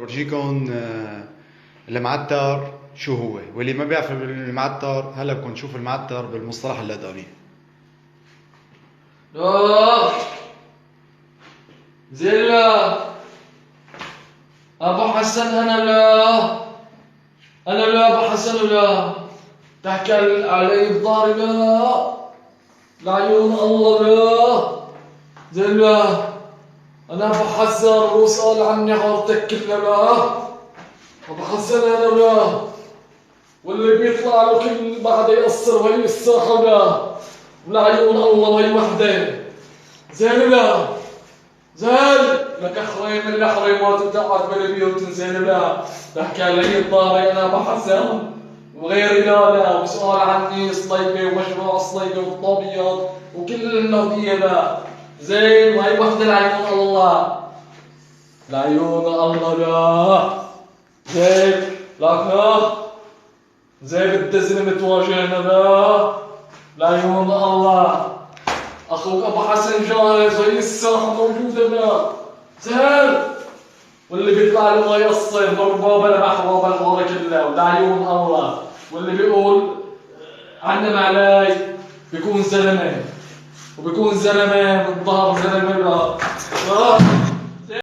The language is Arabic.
ورجيكم المعتر شو هو، واللي ما بيعرف المعتر هلا بدكم نشوف المعتر بالمصطلح الادبي. لا زين لا ابو حسن انا لا ابو حسن لا تحكي علي الضار لا لعيون الله لا زين لا انا ابو حسن وسأل عني عورتك كلها لا ابو حسن انا لا واللي بيطلع له كل بعد يقصر وهي الساحه لا ولعيون الله وهي وحده زين لا زين لك حريم اللي حريمات وتقعد بالبيوت زين لا تحكي علي الضاري انا ابو حسن وغيري لا وسؤال عني صليبه ومشروع صليبه والطبيض وكل النوديه لا زين وهي وحده لعيون الله لعيون الله لا زين لك زي بالتزن متواجهنا لا لعيون الله اخوك ابو حسن جاهز وهي الساحه موجوده لا زين واللي بيطلع له ما يقصر ضربه بلا محوى بالحوار كله ولعيون الله واللي بيقول علم علي بيكون زلمه وبيكون زلمه بالظهر زلمه لا